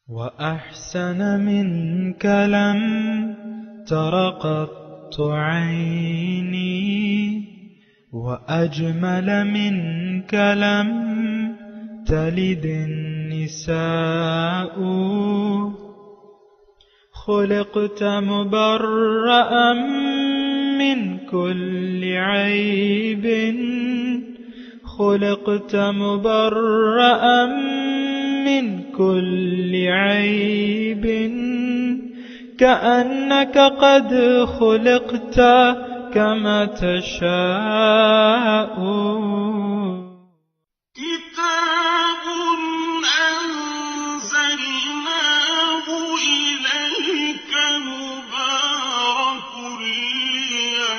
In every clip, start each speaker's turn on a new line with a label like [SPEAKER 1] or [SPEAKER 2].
[SPEAKER 1] وأحسن منك لم تر قط عيني وأجمل منك لم تلد النساء خلقت مبرأ من كل عيب خلقت مبرأ من كل عيب كأنك قد خلقت كما تشاء
[SPEAKER 2] كتاب أنزلناه إليك مبارك ليدبروا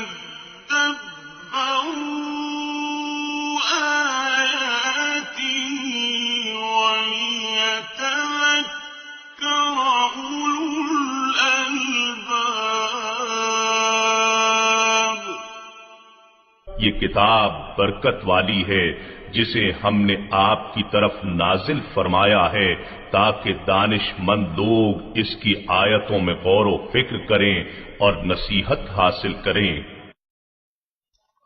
[SPEAKER 2] آياته وليتذكر أولو الألباب.
[SPEAKER 3] یہ کتاب برکت والی ہے جسے ہم نے آپ کی طرف نازل فرمایا ہے تاکہ دانش مند لوگ اس کی آیتوں میں غور و فکر کریں اور نصیحت حاصل کریں.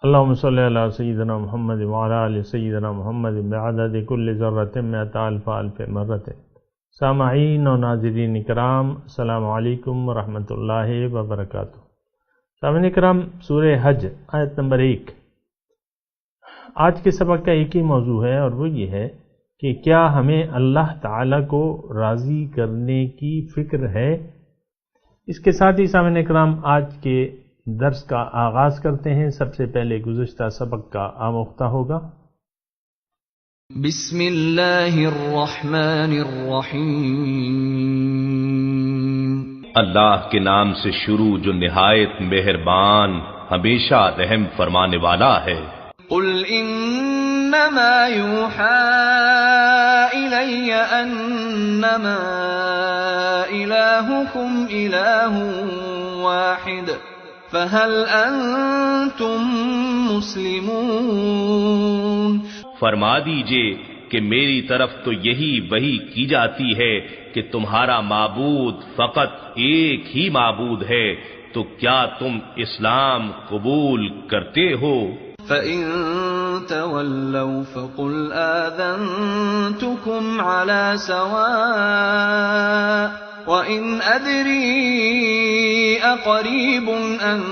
[SPEAKER 4] اللہم صلی علی سیدنا محمد وعلی آل سیدنا محمد بعدد کل ذرۃ مئۃ الف الف مرۃ. سامعین و ناظرین اکرام، السلام علیکم ورحمۃ اللہ وبرکاتہ. سامعین اکرام، سورہ حج آیت نمبر 1. آج کے سبق کا ایک ہی موضوع ہے اور وہ یہ ہے کہ کیا ہمیں اللہ تعالیٰ کو راضی کرنے کی فکر ہے. اس کے ساتھ ہی سامعین اکرام آج کے درس کا آغاز کرتے ہیں. سب سے پہلے گزشتہ سبق کا آموختہ ہوگا.
[SPEAKER 5] بسم اللہ الرحمن الرحیم.
[SPEAKER 3] اللہ کے نام سے شروع جو نہایت مہربان ہمیشہ رحم فرمانے والا ہے.
[SPEAKER 5] قل انما یوحى الی انما الہکم الہ واحد فهل انتم مسلمون.
[SPEAKER 3] فرما دیجئے کہ میری طرف تو یہی وحی کی جاتی ہے کہ تمہارا معبود فقط ایک ہی معبود ہے، تو کیا تم اسلام قبول کرتے ہو؟
[SPEAKER 5] فَإِن تَوَلَّوْا فَقُلْ آذَنْتُكُمْ عَلَى سَوَاءٍ وَإِنْ أَدْرِي أَقَرِيبٌ أَمْ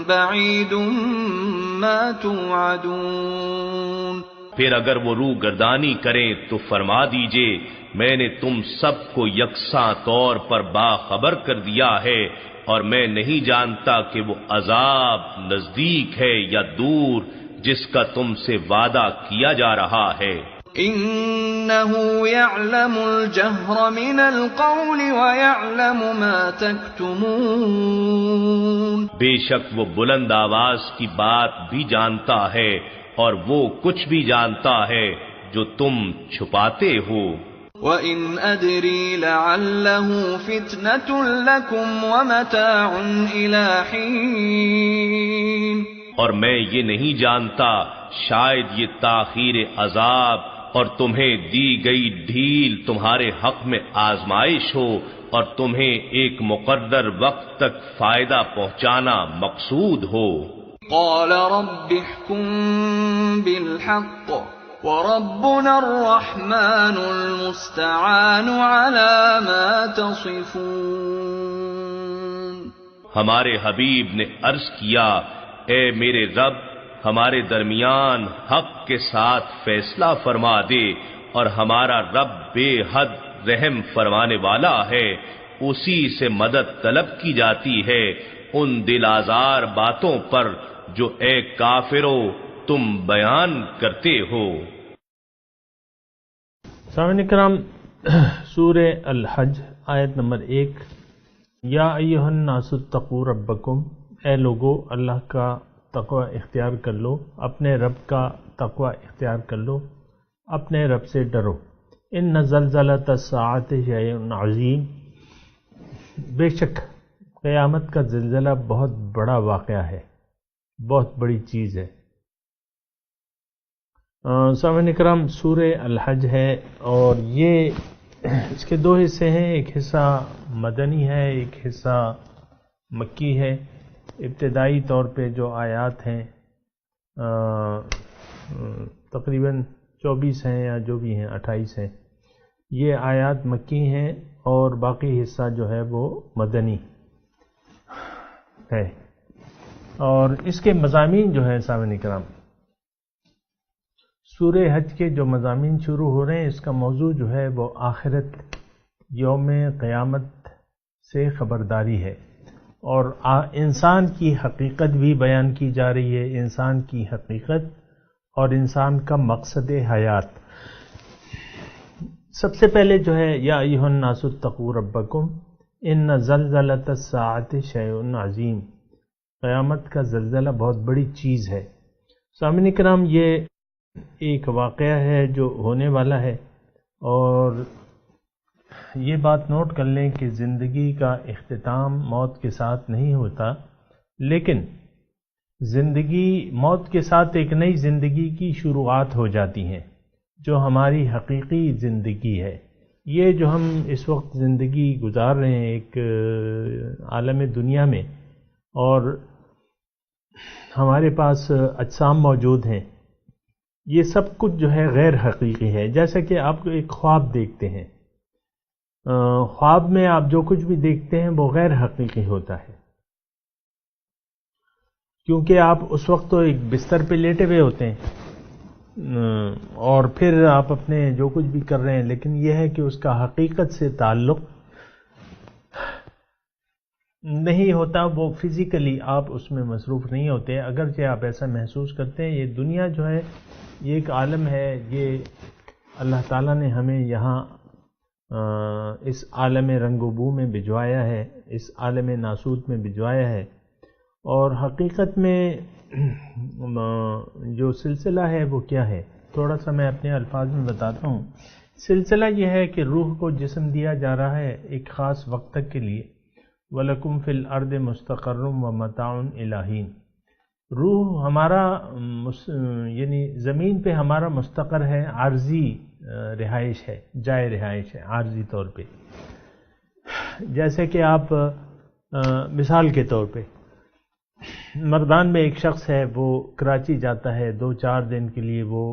[SPEAKER 5] بَعِيدٌ مَا تُوعَدُونَ.
[SPEAKER 3] پھر اگر وہ روح گردانی کریں تو فرما دیجئے میں نے تم سب کو یکساں طور پر باخبر کر دیا ہے، اور میں نہیں جانتا کہ وہ عذاب نزدیک ہے یا دور جس کا تم سے وعدہ کیا جا رہا ہے.
[SPEAKER 5] انه يعلم الجهر من القول ويعلم ما تكتمون.
[SPEAKER 3] بے شک وہ بلند آواز کی بات بھی جانتا ہے اور وہ کچھ بھی جانتا ہے جو تم چھپاتے ہو.
[SPEAKER 5] وَإِنْ أَدْرِي لَعَلَّهُ فِتْنَةٌ لَكُمْ وَمَتَاعٌ إِلَى حِينٍ.
[SPEAKER 3] اور میں یہ نہیں جانتا، شاید یہ تاخیر عذاب اور تمہیں دی گئی ڈھیل تمہارے حق میں آزمائش ہو اور تمہیں ایک مقرر وقت تک فائدہ پہنچانا مقصود ہو.
[SPEAKER 5] قَالَ رَبِّ احْكُم بِالْحَقِّ وَرَبُّنَا الرَّحْمَنُ الْمُسْتَعَانُ عَلَى مَا تَصِفُونَ.
[SPEAKER 3] ہمارے حبیب نے عرض کیا، اے میرے رب، ہمارے درمیان حق کے ساتھ فیصلہ فرما دے، اور ہمارا رب بے حد رحم فرمانے والا ہے، اسی سے مدد طلب کی جاتی ہے ان دل آزار باتوں پر جو اے کافرو تم بیان کرتے ہو.
[SPEAKER 4] سامعین اکرام، سورہ الحج آیت نمبر 1. یا ایھا الناس اتقوا ربکم، اے لوگو اللہ کا تقوی اختیار کر لو، اپنے رب کا تقوی اختیار کر لو، اپنے رب سے ڈرو. ان زلزلۃ الساعۃ شیء عظیم، بے شک قیامت کا زلزلہ بہت بڑا واقعہ ہے، بہت بڑی چیز ہے. سامعین اکرام، سورہ الحج ہے اور یہ اس کے دو حصے ہیں، ایک حصہ مدنی ہے، ایک حصہ مکی ہے۔ ابتدائی طور پہ جو آیات ہیں تقریباً 24 ہیں یا جو بھی ہیں 28 ہیں، یہ آیات مکی ہیں اور باقی حصہ جو ہے وہ مدنی ہے۔ اور اس کے مضامین جو ہیں سامعین کرام، سورہ حج کے جو مضامین شروع ہو رہے ہیں، اس کا موضوع جو ہے وہ آخرت، یوم قیامت سے خبرداری ہے، اور انسان کی حقیقت بھی بیان کی جا رہی ہے، انسان کی حقیقت اور انسان کا مقصد حیات۔ سب سے پہلے جو ہے یا ایھا الناس اتقوا ربکم ان زلزلۃ الساعۃ شیء عظیم، قیامت کا زلزلہ بہت بڑی چیز ہے۔ سامعین کرام، یہ ایک واقعہ ہے جو ہونے والا ہے، اور یہ بات نوٹ کر لیں کہ زندگی کا اختتام موت کے ساتھ نہیں ہوتا، لیکن موت کے ساتھ ایک نئی زندگی کی شروعات ہو جاتی ہیں، جو ہماری حقیقی زندگی ہے۔ یہ جو ہم اس وقت زندگی گزار رہے ہیں ایک عالم دنیا میں، اور ہمارے پاس اجسام موجود ہیں، یہ سب کچھ جو ہے غیر حقیقی ہے۔ جیسا کہ آپ ایک خواب دیکھتے ہیں، خواب میں آپ جو کچھ بھی دیکھتے ہیں وہ غیر حقیقی ہوتا ہے، کیونکہ آپ اس وقت تو ایک بستر پہ لیٹے ہوئے ہوتے ہیں اور پھر آپ اپنے جو کچھ بھی کر رہے ہیں، لیکن یہ ہے کہ اس کا حقیقت سے تعلق نہیں ہوتا، وہ فزیکلی آپ اس میں مصروف نہیں ہوتے، اگرچہ آپ ایسا محسوس کرتے ہیں۔ یہ دنیا جو ہے یہ ایک عالم ہے، یہ اللہ تعالیٰ نے ہمیں یہاں اس عالم رنگ و بو میں بھجوایا ہے، اس عالم ناسوت میں بھجوایا ہے، اور حقیقت میں جو سلسلہ ہے وہ کیا ہے، تھوڑا سا میں اپنے الفاظ میں بتاتا ہوں۔ سلسلہ یہ ہے کہ روح کو جسم دیا جا رہا ہے ایک خاص وقت تک کے لیے، وَلَكُمْ فِي الْأَرْضِ مُسْتَقَرٌّ وَمَتَاعٌ إِلَىٰ حِينٍ۔ روح ہمارا یعنی زمین پہ ہمارا مستقر ہے، عارضی رہائش ہے، جائے رہائش ہے عارضی طور پہ۔ جیسے کہ آپ مثال کے طور پہ مردان میں ایک شخص ہے، وہ کراچی جاتا ہے 2-4 دن کے لیے، وہ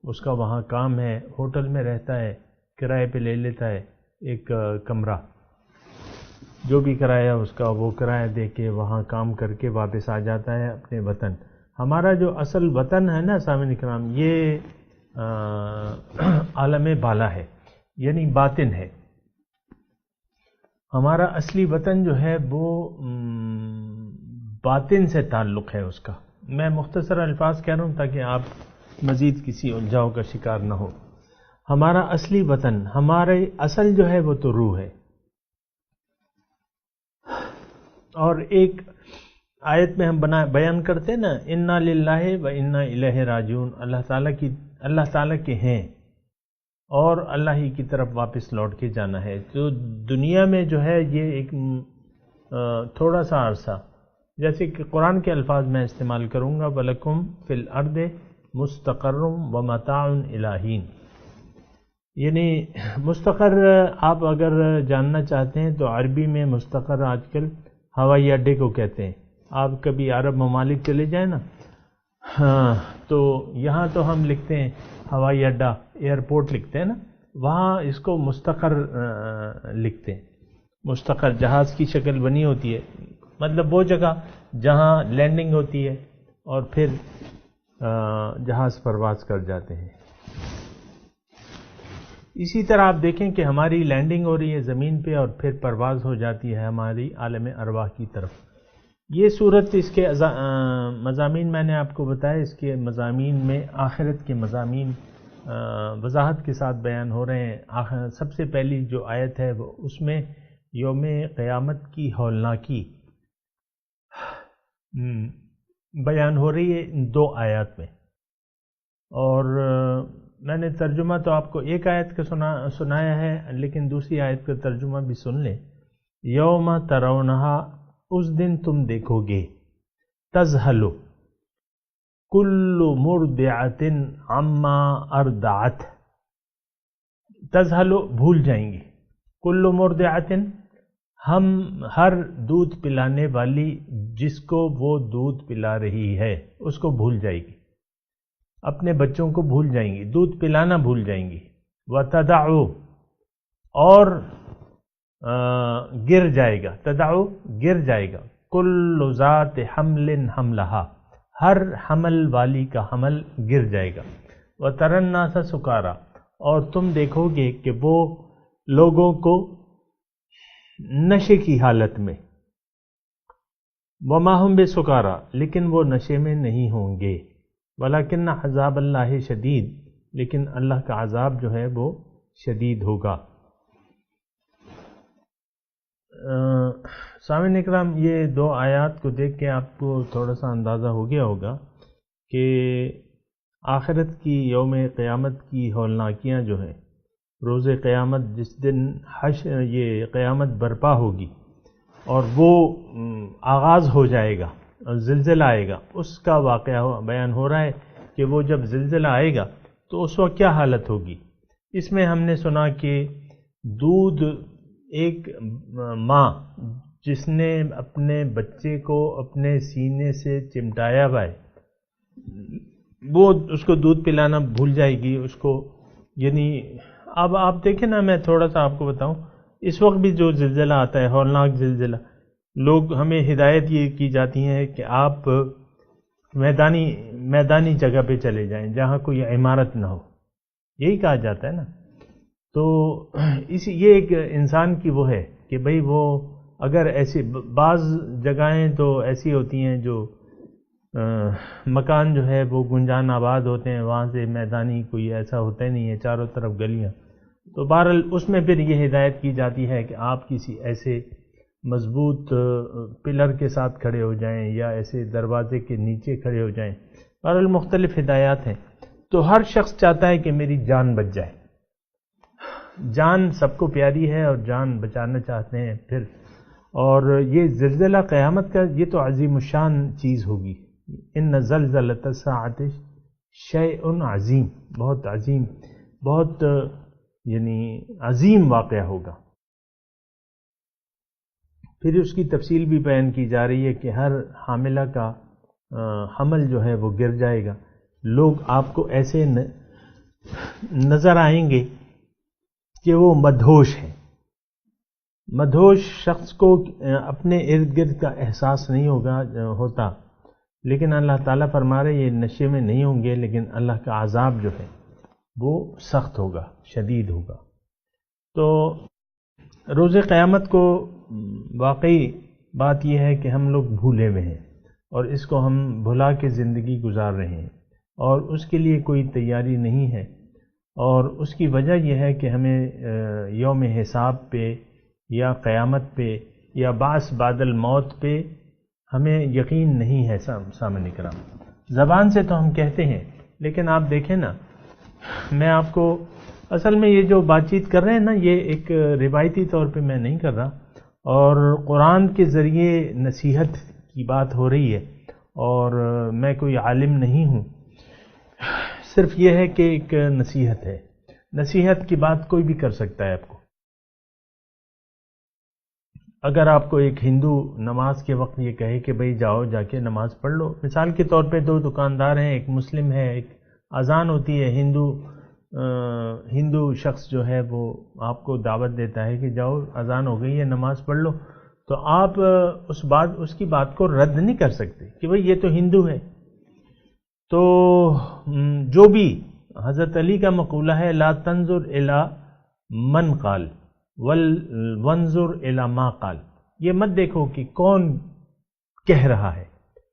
[SPEAKER 4] اس کا وہاں کام ہے، ہوٹل میں رہتا ہے، کرائے پہ لے لیتا ہے ایک کمرہ، جو بھی کرایہ اس کا وہ کرایہ دے کے وہاں کام کر کے واپس آ جاتا ہے اپنے وطن۔ ہمارا جو اصل وطن ہے نا سامعین کرام، یہ عالم بالا ہے، یعنی باطن ہے۔ ہمارا اصلی وطن جو ہے وہ باطن سے تعلق ہے اس کا۔ میں مختصر الفاظ کہہ رہا ہوں تاکہ آپ مزید کسی الجھاؤ کا شکار نہ ہو۔ ہمارا اصلی وطن، ہمارے اصل جو ہے وہ تو روح ہے۔ اور ایک آیت میں ہم بیان کرتے ہیں نا، انا للہ و انا الیہ راجعون، اللہ تعالیٰ کے ہیں اور اللہ ہی کی طرف واپس لوٹ کے جانا ہے۔ تو دنیا میں جو ہے یہ ایک تھوڑا سا عرصہ، جیسے کہ قرآن کے الفاظ میں استعمال کروں گا، وَلَكُمْ فِي الْأَرْضِ مُسْتَقَرٌّ وَمَتَاعٌ إِلَىٰ حِينٍ، یعنی مستقر آپ اگر جاننا چاہتے ہیں تو عربی میں مستقر آج کل ہوائی اڈے کو کہتے ہیں۔ آپ کبھی عرب ممالک چلے جائیں نا، تو یہاں تو ہم لکھتے ہیں ہوائی اڈا، ایئرپورٹ لکھتے ہیں نا، وہاں اس کو مستقر لکھتے ہیں۔ مستقر جہاز کی شکل بنی ہوتی ہے، مطلب وہ جگہ جہاں لینڈنگ ہوتی ہے اور پھر جہاز پرواز کر جاتے ہیں۔ اسی طرح آپ دیکھیں کہ ہماری لینڈنگ ہو رہی ہے زمین پہ اور پھر پرواز ہو جاتی ہے ہماری عالم ارواح کی طرف۔ یہ صورت، اس کے مضامین میں نے آپ کو بتایا، اس کے مضامین میں آخرت کے مضامین وضاحت کے ساتھ بیان ہو رہے ہیں۔ سب سے پہلی جو آیت ہے وہ اس میں یوم قیامت کی ہولناکی بیان ہو رہی ہے ان 2 آیات میں، اور میں نے ترجمہ تو آپ کو ایک آیت کا سنایا ہے، لیکن دوسری آیت کا ترجمہ بھی سن لیں۔ یوم ترونہا، اس دن تم دیکھو گے، تذہل کل مرضعۃ عما ارضعت، تذہل بھول جائیں گی، کل مرضعۃ، ہم ہر دودھ پلانے والی جس کو وہ دودھ پلا رہی ہے اس کو بھول جائے گی، اپنے بچوں کو بھول جائیں گی، دودھ پلانا بھول جائیں گی۔ وَتَدَعُ، اور گر جائے گا، تدعو گر جائے گا، کل ذات حمل حملہا، ہر حمل والی کا حمل گر جائے گا۔ وَتَرَى النَّاسَ سُكَارَى، اور تم دیکھو گے کہ وہ لوگوں کو نشے کی حالت میں، وَمَا هُمْ بِسُكَارَى، لیکن وہ نشے میں نہیں ہوں گے، وَلَكِنَّ عَذَابَ اللَّهِ شَدِيد، لیکن اللہ کا عذاب جو ہے وہ شدید ہوگا۔ سامعین اکرام، یہ دو آیات کو دیکھ کے آپ کو تھوڑا سا اندازہ ہو گیا ہوگا کہ آخرت کی، یوم قیامت کی ہولناکیاں جو ہیں، روز قیامت جس دن یہ قیامت برپا ہوگی اور وہ آغاز ہو جائے گا اور زلزلہ آئے گا، اس کا واقعہ بیان ہو رہا ہے کہ وہ جب زلزلہ آئے گا تو اس وقت کیا حالت ہوگی۔ اس میں ہم نے سنا کہ دودھ، ایک ماں جس نے اپنے بچے کو اپنے سینے سے چمٹایا ہوا ہے، وہ اس کو دودھ پلانا بھول جائے گی اس کو، یعنی اب آپ دیکھیں نا، میں تھوڑا سا آپ کو بتاؤں، اس وقت بھی جو زلزلہ آتا ہے، ہولناک زلزلہ، لوگ ہمیں ہدایت یہ کی جاتی ہے کہ آپ میدانی جگہ پہ چلے جائیں جہاں کوئی عمارت نہ ہو، یہی کہا جاتا ہے نا۔ تو یہ ایک انسان کی وہ ہے کہ بھئی وہ اگر ایسی بعض جگہیں تو ایسی ہوتی ہیں جو مکان جو ہے وہ گنجان آباد ہوتے ہیں، وہاں سے میدانی کوئی ایسا ہوتا ہی نہیں ہے، چاروں طرف گلیاں، تو بہرحال اس میں پھر یہ ہدایت کی جاتی ہے کہ آپ کسی ایسے مضبوط پلر کے ساتھ کھڑے ہو جائیں یا ایسے دروازے کے نیچے کھڑے ہو جائیں، بہرحال مختلف ہدایات ہیں۔ تو ہر شخص چاہتا ہے کہ میری جان بچ جائے، جان سب کو پیاری ہے اور جان بچانا چاہتے ہیں پھر، اور یہ زلزلہ قیامت کا یہ تو عظیم الشان چیز ہوگی، ان زلزلۃ الساعۃ شیء عظیم، بہت عظیم، بہت یعنی عظیم واقعہ ہوگا۔ پھر اس کی تفصیل بھی بیان کی جا رہی ہے کہ ہر حاملہ کا حمل جو ہے وہ گر جائے گا، لوگ آپ کو ایسے نظر آئیں گے کہ وہ مدہوش ہیں۔ مدہوش شخص کو اپنے ارد گرد کا احساس نہیں ہوتا، لیکن اللہ تعالیٰ فرما رہے یہ نشے میں نہیں ہوں گے، لیکن اللہ کا عذاب جو ہے وہ سخت ہوگا، شدید ہوگا۔ تو روز قیامت کو واقعی بات یہ ہے کہ ہم لوگ بھولے ہوئے ہیں اور اس کو ہم بھلا کے زندگی گزار رہے ہیں، اور اس کے لیے کوئی تیاری نہیں ہے، اور اس کی وجہ یہ ہے کہ ہمیں یوم حساب پہ یا قیامت پہ یا بعث بعد الموت پہ ہمیں یقین نہیں ہے۔ سامعین کرام، زبان سے تو ہم کہتے ہیں، لیکن آپ دیکھیں نا، میں آپ کو اصل میں یہ جو بات چیت کر رہے ہیں نا، یہ ایک روایتی طور پہ میں نہیں کر رہا، اور قرآن کے ذریعے نصیحت کی بات ہو رہی ہے، اور میں کوئی عالم نہیں ہوں، صرف یہ ہے کہ ایک نصیحت ہے، نصیحت کی بات کوئی بھی کر سکتا ہے آپ کو۔ اگر آپ کو ایک ہندو نماز کے وقت یہ کہے کہ بھئی جاؤ جا کے نماز پڑھ لو، مثال کے طور پہ دو دکاندار ہیں، ایک مسلم ہے، ایک اذان ہوتی ہے، ہندو شخص جو ہے وہ آپ کو دعوت دیتا ہے کہ جاؤ اذان ہو گئی ہے نماز پڑھ لو، تو آپ اس کی بات کو رد نہیں کر سکتے کہ بھئی یہ تو ہندو ہے۔ تو جو بھی حضرت علی کا مقولہ ہے، لا تنظر الی من قال وانظر الی ما قال، یہ مت دیکھو کہ کون کہہ رہا ہے،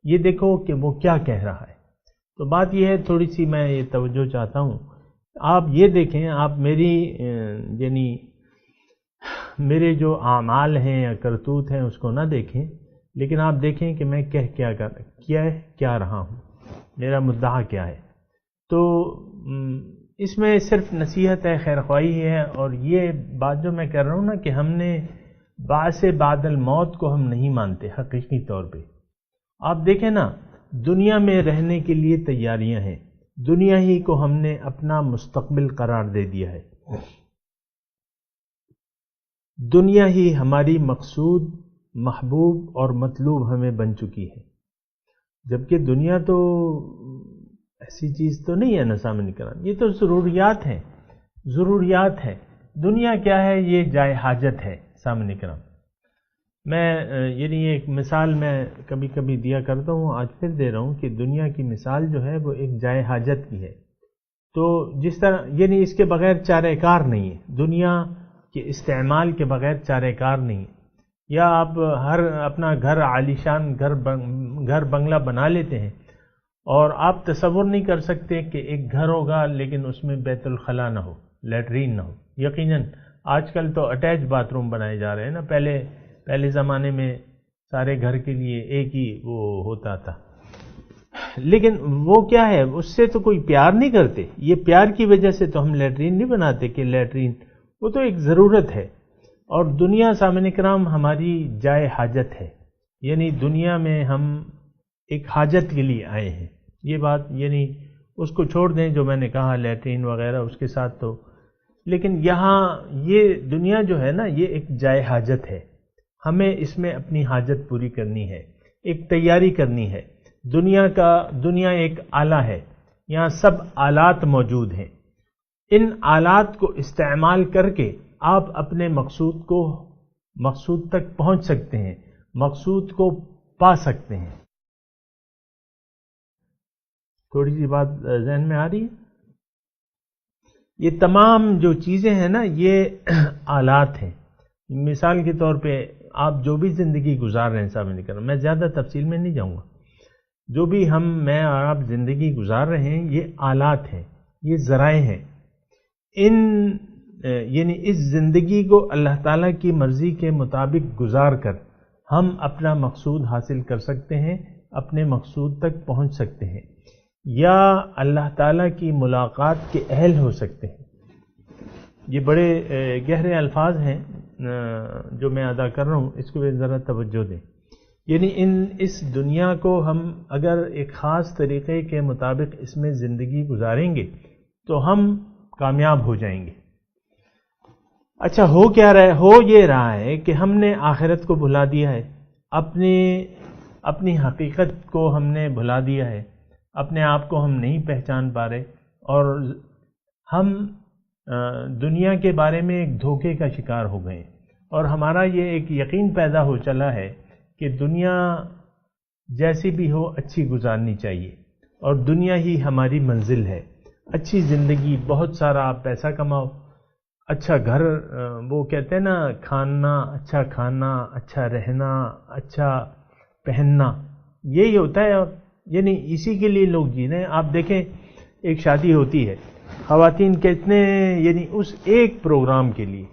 [SPEAKER 4] یہ دیکھو کہ وہ کیا کہہ رہا ہے۔ تو بات یہ ہے، تھوڑی سی میں یہ توجہ چاہتا ہوں، آپ یہ دیکھیں، آپ یعنی میرے جو اعمال ہیں یا کرتوت ہیں اس کو نہ دیکھیں، لیکن آپ دیکھیں کہ میں کیا رہا ہوں، میرا مدعا کیا ہے۔ تو اس میں صرف نصیحت ہے، خیر خواہی ہے، اور یہ بات جو میں کر رہا ہوں نا کہ ہم نے بعث بعد الموت کو ہم نہیں مانتے حقیقی طور پہ۔ آپ دیکھیں نا، دنیا میں رہنے کے لیے تیاریاں ہیں، دنیا ہی کو ہم نے اپنا مستقبل قرار دے دیا ہے۔ دنیا ہی ہماری مقصود، محبوب اور مطلوب ہمیں بن چکی ہے، جبکہ دنیا تو ایسی چیز تو نہیں ہے نا سامنے کرام، یہ تو ضروریات ہیں، ضروریات ہے۔ دنیا کیا ہے؟ یہ جائے حاجت ہے سامنے کرام۔ میں یعنی ایک مثال میں کبھی کبھی دیا کرتا ہوں، آج پھر دے رہا ہوں کہ دنیا کی مثال جو ہے وہ ایک جائے حاجت کی ہے۔ تو جس طرح یعنی اس کے بغیر چارہ کار نہیں ہے، دنیا کے استعمال کے بغیر چارہ کار نہیں ہے۔ یا آپ اپنا گھر عالیشان گھر بنگلہ بنا لیتے ہیں اور آپ تصور نہیں کر سکتے کہ ایک گھر ہوگا لیکن اس میں بیت الخلا نہ ہو، لیٹرین نہ ہو۔ یقیناً آج کل تو اٹیچ باتھ روم بنائے جا رہے ہیں نا، پہلے زمانے میں سارے گھر کے لیے ایک ہی وہ ہوتا تھا، لیکن وہ کیا ہے، اس سے تو کوئی پیار نہیں کرتے۔ یہ پیار کی وجہ سے تو ہم لیٹرین نہیں بناتے کہ لیٹرین، وہ تو ایک ضرورت ہے۔ اور دنیا سامعین کرام ہماری جائے حاجت ہے، یعنی دنیا میں ہم ایک حاجت کے لیے آئے ہیں۔ یہ بات یعنی اس کو چھوڑ دیں جو میں نے کہا لیٹرین وغیرہ اس کے ساتھ تو، لیکن یہاں یہ دنیا جو ہے نا یہ ایک جائے حاجت ہے، ہمیں اس میں اپنی حاجت پوری کرنی ہے، ایک تیاری کرنی ہے۔ دنیا ایک آلہ ہے، یہاں سب آلات موجود ہیں، ان آلات کو استعمال کر کے آپ اپنے مقصود تک پہنچ سکتے ہیں، مقصود کو پا سکتے ہیں۔ تھوڑی سی بات ذہن میں آ رہی ہے؟ یہ تمام جو چیزیں ہیں نا یہ آلات ہیں۔ مثال کے طور پہ آپ جو بھی زندگی گزار رہے ہیں سامنے کرنا، میں زیادہ تفصیل میں نہیں جاؤں گا، جو بھی میں اور آپ زندگی گزار رہے ہیں یہ آلات ہیں، یہ ذرائع ہیں۔ یعنی اس زندگی کو اللہ تعالیٰ کی مرضی کے مطابق گزار کر ہم اپنا مقصود حاصل کر سکتے ہیں، اپنے مقصود تک پہنچ سکتے ہیں، یا اللہ تعالیٰ کی ملاقات کے اہل ہو سکتے ہیں۔ یہ بڑے گہرے الفاظ ہیں جو میں ادا کر رہا ہوں، اس کو ذرا توجہ دیں۔ یعنی اس دنیا کو ہم اگر ایک خاص طریقے کے مطابق اس میں زندگی گزاریں گے تو ہم کامیاب ہو جائیں گے۔ اچھا ہو کیا رہا ہے؟ ہو یہ رہا ہے کہ ہم نے آخرت کو بھلا دیا ہے، اپنی حقیقت کو ہم نے بھلا دیا ہے، اپنے آپ کو ہم نہیں پہچان پا رہے، اور ہم دنیا کے بارے میں ایک دھوکے کا شکار ہو گئے، اور ہمارا یہ ایک یقین پیدا ہو چلا ہے کہ دنیا جیسی بھی ہو اچھی گزارنی چاہیے، اور دنیا ہی ہماری منزل ہے۔ اچھی زندگی، بہت سارا آپ پیسہ کماؤ، اچھا گھر، وہ کہتے ہیں نا کھانا، اچھا رہنا، اچھا پہننا، یہی ہوتا ہے۔ اور یعنی اسی کے لیے لوگ جی رہے ہیں۔ آپ دیکھیں ایک شادی ہوتی ہے، خواتین کتنے یعنی اس ایک پروگرام کے لیے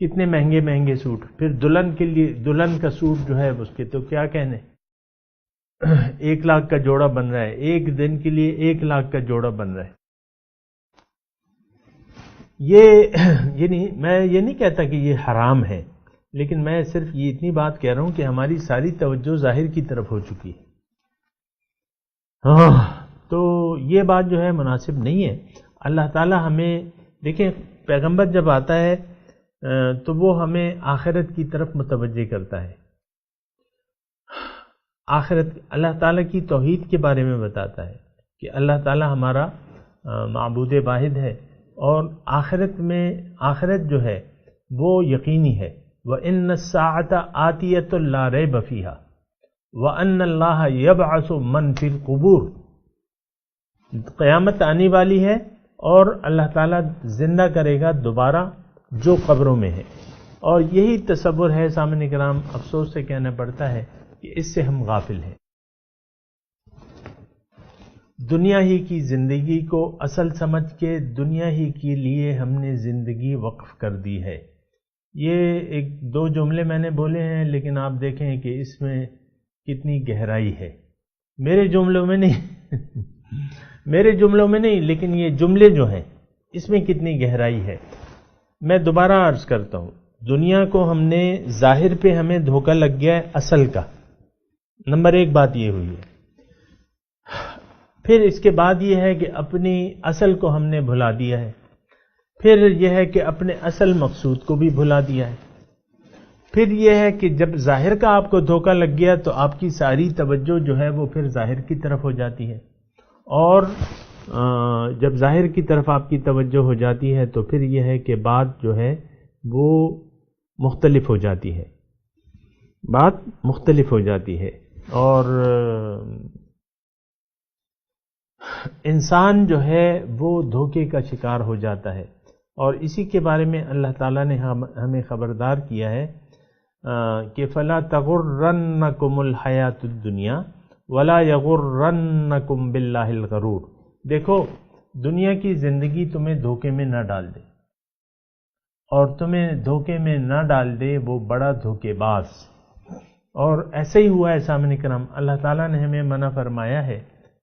[SPEAKER 4] کتنے مہنگے مہنگے سوٹ، پھر دلہن کے لیے دلہن کا سوٹ جو ہے اس کے تو کیا کہنے، 1 لاکھ کا جوڑا بن رہا ہے، ایک دن کے لیے 1 لاکھ کا جوڑا بن رہا ہے۔ یعنی میں یہ نہیں کہتا کہ یہ حرام ہے، لیکن میں صرف یہ اتنی بات کہہ رہا ہوں کہ ہماری ساری توجہ ظاہر کی طرف ہو چکی ہے۔ تو یہ بات جو ہے مناسب نہیں ہے۔ اللہ تعالی ہمیں دیکھیں، پیغمبر جب آتا ہے تو وہ ہمیں آخرت کی طرف متوجہ کرتا ہے، آخرت اللہ تعالیٰ کی توحید کے بارے میں بتاتا ہے کہ اللہ تعالیٰ ہمارا معبود واحد ہے، اور آخرت جو ہے وہ یقینی ہے۔ وَإِنَّ السَّاعَةَ آتِيَةٌ لَا رَيْبَ فِيهَا وَأَنَّ اللَّهَ يَبْعَثُ مَنْ فِي الْقُبُورِ، قیامت آنے والی ہے اور اللہ تعالیٰ زندہ کرے گا دوبارہ جو قبروں میں ہے۔ اور یہی تصور ہے سامعین کرام، افسوس سے کہنا پڑتا ہے کہ اس سے ہم غافل ہیں۔ دنیا ہی کی زندگی کو اصل سمجھ کے دنیا ہی کے لیے ہم نے زندگی وقف کر دی ہے۔ یہ 2 جملے میں نے بولے ہیں، لیکن آپ دیکھیں کہ اس میں کتنی گہرائی ہے۔ میرے جملوں میں نہیں لیکن یہ جملے جو ہیں اس میں کتنی گہرائی ہے۔ میں دوبارہ عرض کرتا ہوں، دنیا کو ہم نے ظاہر پہ ہمیں دھوکہ لگ گیا ہے اصل کا، نمبر 1 بات یہ ہوئی ہے۔ پھر اس کے بعد یہ ہے کہ اپنی اصل کو ہم نے بھلا دیا ہے، پھر یہ ہے کہ اپنے اصل مقصود کو بھی بھلا دیا ہے۔ پھر یہ ہے کہ جب ظاہر کا آپ کو دھوکہ لگ گیا تو آپ کی ساری توجہ جو ہے وہ پھر ظاہر کی طرف ہو جاتی ہے، اور جب ظاہر کی طرف آپ کی توجہ ہو جاتی ہے تو پھر یہ ہے کہ بات جو ہے وہ مختلف ہو جاتی ہے، بات مختلف ہو جاتی ہے، اور انسان جو ہے وہ دھوکے کا شکار ہو جاتا ہے۔ اور اسی کے بارے میں اللہ تعالیٰ نے ہمیں خبردار کیا ہے کہ فَلَا تَغُرَّنَّكُمُ الْحَيَاةُ الدُّنْيَا وَلَا يَغُرَّنَّكُمْ بِاللَّهِ الْغَرُورُ۔ دیکھو دنیا کی زندگی تمہیں دھوکے میں نہ ڈال دے، اور تمہیں دھوکے میں نہ ڈال دے وہ بڑا دھوکے باز۔ اور ایسا ہی ہوا ہے سامعین کرام، اللہ تعالیٰ نے ہمیں منع فرمایا ہے،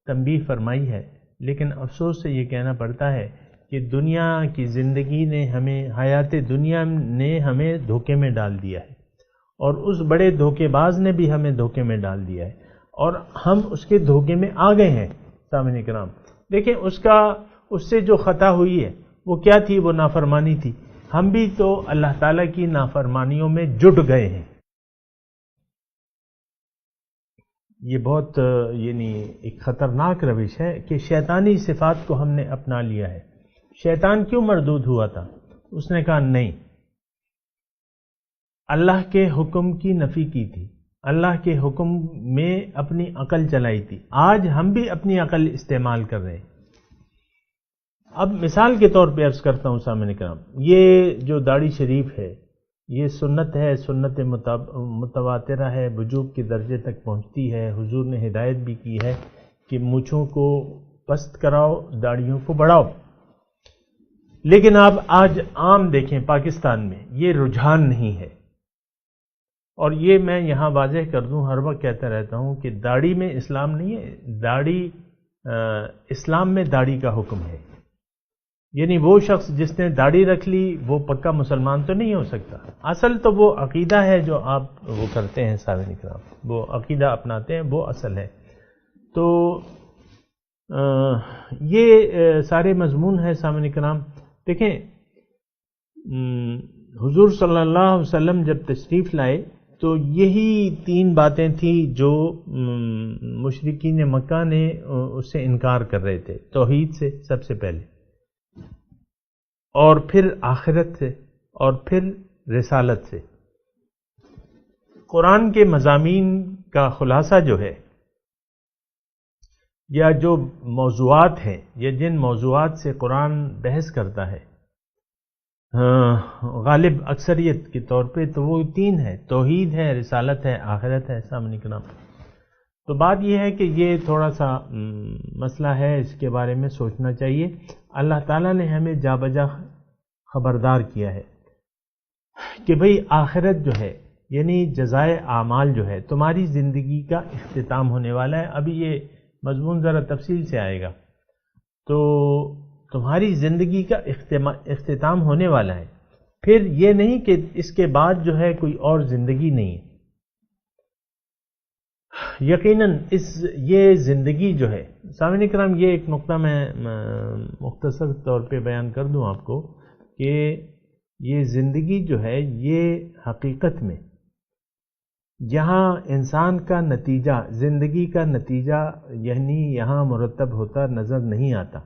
[SPEAKER 4] تنبیہ فرمائی ہے، لیکن افسوس سے یہ کہنا پڑتا ہے کہ دنیا کی زندگی نے ہمیں، حیات دنیا نے ہمیں دھوکے میں ڈال دیا ہے، اور اس بڑے دھوکے باز نے بھی ہمیں دھوکے میں ڈال دیا ہے، اور ہم اس کے دھوکے میں آ گئے ہیں سامعین کرام۔ دیکھیں اس سے جو خطا ہوئی ہے وہ کیا تھی؟ وہ نافرمانی تھی۔ ہم بھی تو اللہ تعالیٰ کی نافرمانیوں میں جٹ گئے ہیں۔ یہ بہت ایک خطرناک روش ہے کہ شیطانی صفات کو ہم نے اپنا لیا ہے۔ شیطان کیوں مردود ہوا تھا؟ اس نے کہا نہیں، اللہ کے حکم کی نفی کی تھی، اللہ کے حکم میں اپنی عقل چلائی تھی۔ آج ہم بھی اپنی عقل استعمال کر رہے ہیں۔ اب مثال کے طور پہ عرض کرتا ہوں سامعین کرام، یہ جو داڑھی شریف ہے یہ سنت ہے، سنت متواترہ ہے، وجوب کے درجے تک پہنچتی ہے۔ حضور نے ہدایت بھی کی ہے کہ مونچھوں کو پست کراؤ، داڑھیوں کو بڑھاؤ، لیکن آپ آج عام دیکھیں پاکستان میں یہ رجحان نہیں ہے۔ اور یہ میں یہاں واضح کر دوں، ہر وقت کہتا رہتا ہوں کہ داڑھی میں اسلام نہیں ہے، داڑھی اسلام میں داڑھی کا حکم ہے۔ یعنی وہ شخص جس نے داڑھی رکھ لی وہ پکا مسلمان تو نہیں ہو سکتا۔ اصل تو وہ عقیدہ ہے جو آپ وہ کرتے ہیں سامعین کرام، وہ عقیدہ اپناتے ہیں، وہ اصل ہے۔ تو یہ سارے مضمون ہے سامعین کرام۔ دیکھیں حضور صلی اللہ علیہ وسلم جب تشریف لائے تو یہی 3 باتیں تھیں جو مشرکین مکہ نے اس سے انکار کر رہے تھے۔ توحید سے سب سے پہلے، اور پھر آخرت سے، اور پھر رسالت سے۔ قرآن کے مضامین کا خلاصہ جو ہے، یا جو موضوعات ہیں، یا جن موضوعات سے قرآن بحث کرتا ہے، غالب اکثریت کے طور پہ تو وہ 3 ہے، توحید ہے، رسالت ہے، آخرت ہے سامعین کرام۔ تو بات یہ ہے کہ یہ تھوڑا سا مسئلہ ہے، اس کے بارے میں سوچنا چاہیے۔ اللہ تعالیٰ نے ہمیں جا بجا خبردار کیا ہے کہ بھئی آخرت جو ہے، یعنی جزائے اعمال جو ہے، تمہاری زندگی کا اختتام ہونے والا ہے۔ ابھی یہ مضمون ذرا تفصیل سے آئے گا۔ تو تمہاری زندگی کا اختتام ہونے والا ہے، پھر یہ نہیں کہ اس کے بعد جو ہے کوئی اور زندگی نہیں ہے۔ یقیناً یہ زندگی جو ہے سامعین کرام، یہ ایک نقطہ میں مختصر طور پہ بیان کر دوں آپ کو کہ یہ زندگی جو ہے یہ حقیقت میں جہاں انسان کا نتیجہ، زندگی کا نتیجہ یعنی یہاں مرتب ہوتا نظر نہیں آتا۔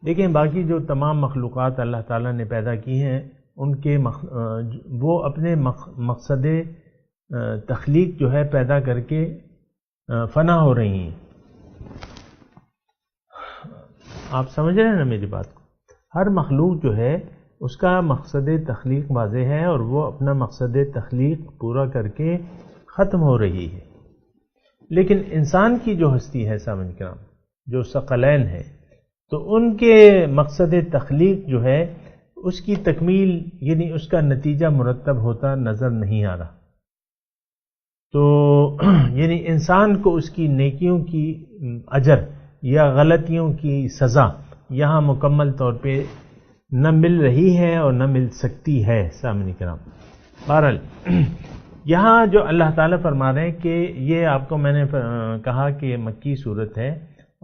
[SPEAKER 4] دیکھیں باقی جو تمام مخلوقات اللہ تعالیٰ نے پیدا کی ہیں، ان کے وہ اپنے مقصد تخلیق جو ہے پیدا کر کے فنا ہو رہی ہیں۔ آپ سمجھ رہے ہیں نا میری بات کو؟ ہر مخلوق جو ہے اس کا مقصد تخلیق واضح ہے، اور وہ اپنا مقصد تخلیق پورا کر کے ختم ہو رہی ہے۔ لیکن انسان کی جو ہستی ہے سامعین کرام، جو ثقلین ہے، تو ان کے مقصد تخلیق جو ہے اس کی تکمیل یعنی اس کا نتیجہ مرتب ہوتا نظر نہیں آ رہا۔ تو یعنی انسان کو اس کی نیکیوں کی اجر یا غلطیوں کی سزا یہاں مکمل طور پہ نہ مل رہی ہے اور نہ مل سکتی ہے سامعین کرام۔ بہرحال یہاں جو اللہ تعالیٰ فرما رہے ہیں کہ یہ آپ کو میں نے کہا کہ مکی صورت ہے،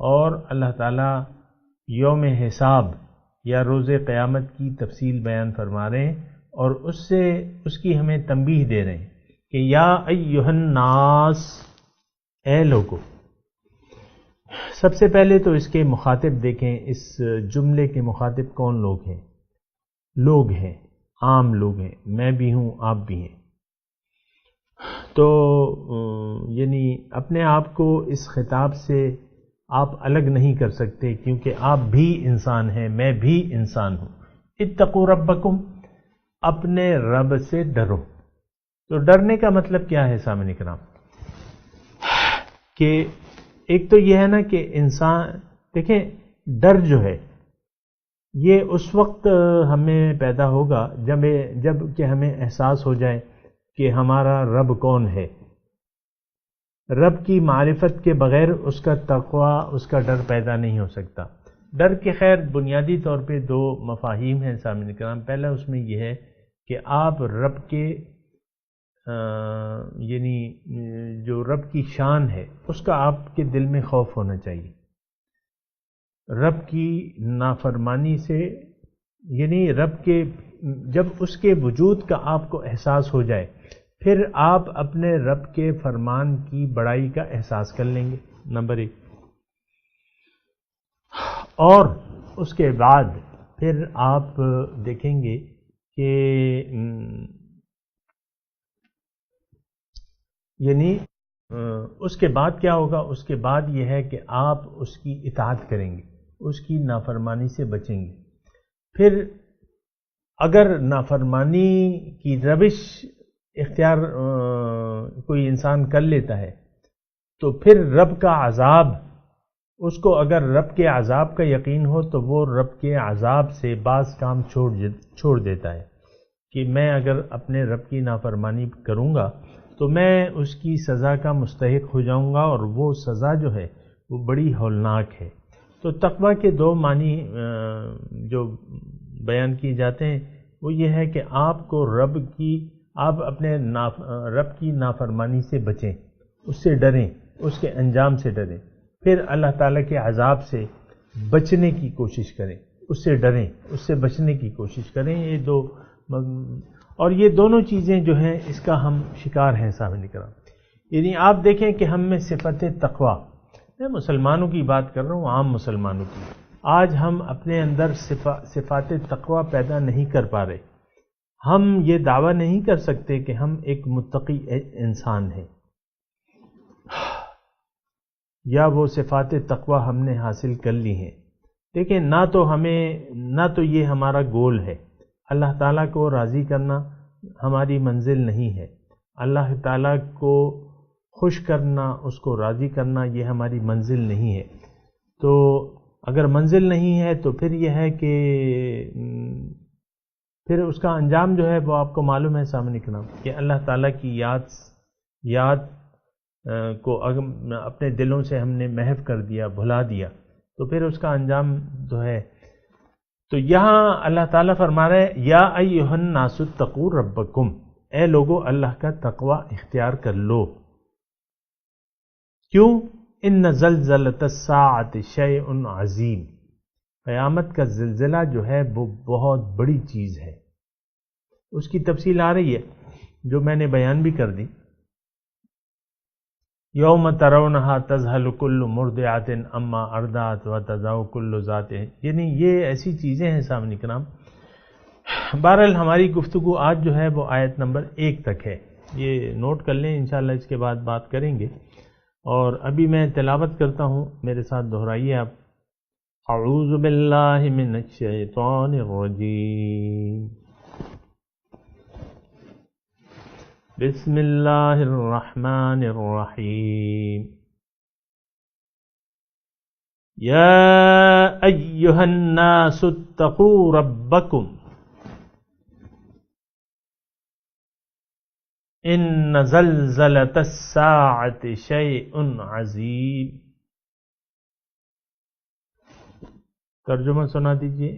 [SPEAKER 4] اور اللہ تعالیٰ یوم حساب یا روز قیامت کی تفصیل بیان فرما رہے ہیں، اور اس کی ہمیں تنبیہ دے رہے ہیں کہ یا ایھا الناس، اے لوگو۔ سب سے پہلے تو اس کے مخاطب دیکھیں، اس جملے کے مخاطب کون لوگ ہیں؟ لوگ ہیں، عام لوگ ہیں، میں بھی ہوں، آپ بھی ہیں۔ تو یعنی اپنے آپ کو اس خطاب سے آپ الگ نہیں کر سکتے، کیونکہ آپ بھی انسان ہیں، میں بھی انسان ہوں۔ اتقوا ربکم، اپنے رب سے ڈرو۔ تو ڈرنے کا مطلب کیا ہے سامعین کرام؟ کہ ایک تو یہ ہے نا کہ انسان، دیکھیں ڈر جو ہے یہ اس وقت ہمیں پیدا ہوگا جب کہ ہمیں احساس ہو جائے کہ ہمارا رب کون ہے۔ رب کی معرفت کے بغیر اس کا تقوی، اس کا ڈر پیدا نہیں ہو سکتا۔ ڈر کے خیر بنیادی طور پہ دو مفاہیم ہیں سامعین کرام۔ پہلا اس میں یہ ہے کہ آپ رب کے یعنی جو رب کی شان ہے اس کا آپ کے دل میں خوف ہونا چاہیے۔ رب کی نافرمانی سے، یعنی رب کے جب اس کے وجود کا آپ کو احساس ہو جائے، پھر آپ اپنے رب کے فرمان کی بڑائی کا احساس کر لیں گے، نمبر 1۔ اور اس کے بعد پھر آپ دیکھیں گے کہ یعنی اس کے بعد کیا ہوگا؟ اس کے بعد یہ ہے کہ آپ اس کی اطاعت کریں گے، اس کی نافرمانی سے بچیں گے۔ پھر اگر نافرمانی کی روش اختیار کوئی انسان کر لیتا ہے تو پھر رب کا عذاب، اس کو اگر رب کے عذاب کا یقین ہو تو وہ رب کے عذاب سے بعض کام چھوڑ دیتا ہے کہ میں اگر اپنے رب کی نافرمانی کروں گا تو میں اس کی سزا کا مستحق ہو جاؤں گا، اور وہ سزا جو ہے وہ بڑی ہولناک ہے۔ تو تقویٰ کے دو معنی جو بیان کیے جاتے ہیں وہ یہ ہے کہ آپ اپنے رب کی نافرمانی سے بچیں، اس سے ڈریں، اس کے انجام سے ڈریں، پھر اللہ تعالیٰ کے عذاب سے بچنے کی کوشش کریں، اس سے ڈریں، اس سے بچنے کی کوشش کریں۔ یہ دو، اور یہ دونوں چیزیں جو ہیں اس کا ہم شکار ہیں سامعین کرام۔ یعنی آپ دیکھیں کہ ہم میں صفت تقویٰ، میں مسلمانوں کی بات کر رہا ہوں، عام مسلمانوں کی، آج ہم اپنے اندر صفات تقویٰ پیدا نہیں کر پا رہے۔ ہم یہ دعویٰ نہیں کر سکتے کہ ہم ایک متقی انسان ہیں، یا وہ صفات تقویٰ ہم نے حاصل کر لی ہیں۔ دیکھیں نہ تو یہ ہمارا گول ہے۔ اللہ تعالیٰ کو راضی کرنا ہماری منزل نہیں ہے، اللہ تعالیٰ کو خوش کرنا، اس کو راضی کرنا یہ ہماری منزل نہیں ہے۔ تو اگر منزل نہیں ہے تو پھر یہ ہے کہ پھر اس کا انجام جو ہے وہ آپ کو معلوم ہے سامنے کرام، کہ اللہ تعالیٰ کی یاد کو اپنے دلوں سے ہم نے محو کر دیا، بھلا دیا، تو پھر اس کا انجام جو ہے۔ تو یہاں اللہ تعالیٰ فرما رہے ہیں یا ایھا الناس اتقوا ربکم، اے لوگو اللہ کا تقوی اختیار کر لو۔ کیوں؟ ان زلزلۃ الساعۃ شیء عظیم، قیامت کا زلزلہ جو ہے وہ بہت بڑی چیز ہے۔ اس کی تفصیل آ رہی ہے جو میں نے بیان بھی کر دی۔ یوم ترونہا تذہل کل مرضعۃ عما ارضعت وتضع کل ذات، یعنی یہ ایسی چیزیں ہیں سامنے کرام۔ بہرحال ہماری گفتگو آج جو ہے وہ آیت نمبر 1 تک ہے، یہ نوٹ کر لیں، انشاءاللہ اس کے بعد بات کریں گے۔ اور ابھی میں تلاوت کرتا ہوں، میرے ساتھ دہرائیے آپ۔ اعوذ باللہ من الشیطان الرجیم، بسم اللہ الرحمن الرحیم، یا ایھا الناس اتقوا ربکم ان زلزلۃ الساعۃ شیء عظیم۔ ترجمہ سنا دیجیے۔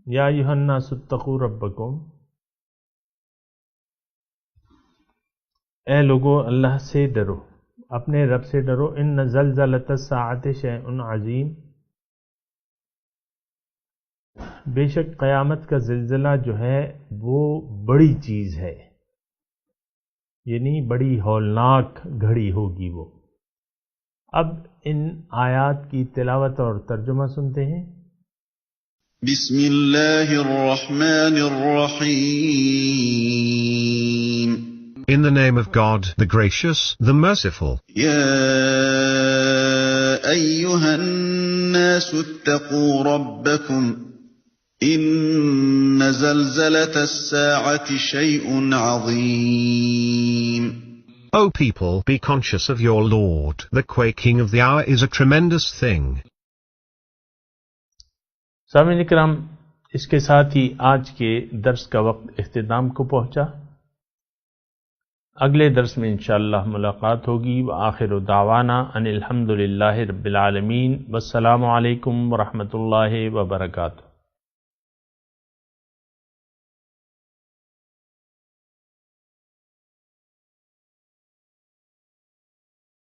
[SPEAKER 4] یا ایھا الناس اتقوا ربکم، اے لوگو اللہ سے ڈرو، اپنے رب سے ڈرو۔ ان زلزلۃ الساعۃ شیء عظیم، بے شک قیامت کا زلزلہ جو ہے وہ بڑی چیز ہے، یعنی بڑی ہولناک گھڑی ہوگی وہ۔ اب ان آیات کی تلاوت اور ترجمہ سنتے ہیں۔
[SPEAKER 2] بسم اللہ الرحمن الرحیم۔
[SPEAKER 6] In the name of God, the gracious, the merciful.
[SPEAKER 2] یا ایہا الناس اتقوا ربکم ان زلزلة الساعة شیء عظیم۔
[SPEAKER 6] O people, be conscious of your Lord. The quaking of the hour is a tremendous thing.
[SPEAKER 4] سامعین کرام، اس کے ساتھ ہی آج کے درس کا وقت اختتام کو پہنچا۔ اگلے درس میں انشاءاللہ ملاقات ہوگی۔ وآخر دعوانا ان الحمدللہ رب العالمین، والسلام علیکم ورحمۃ اللہ وبرکاتہ۔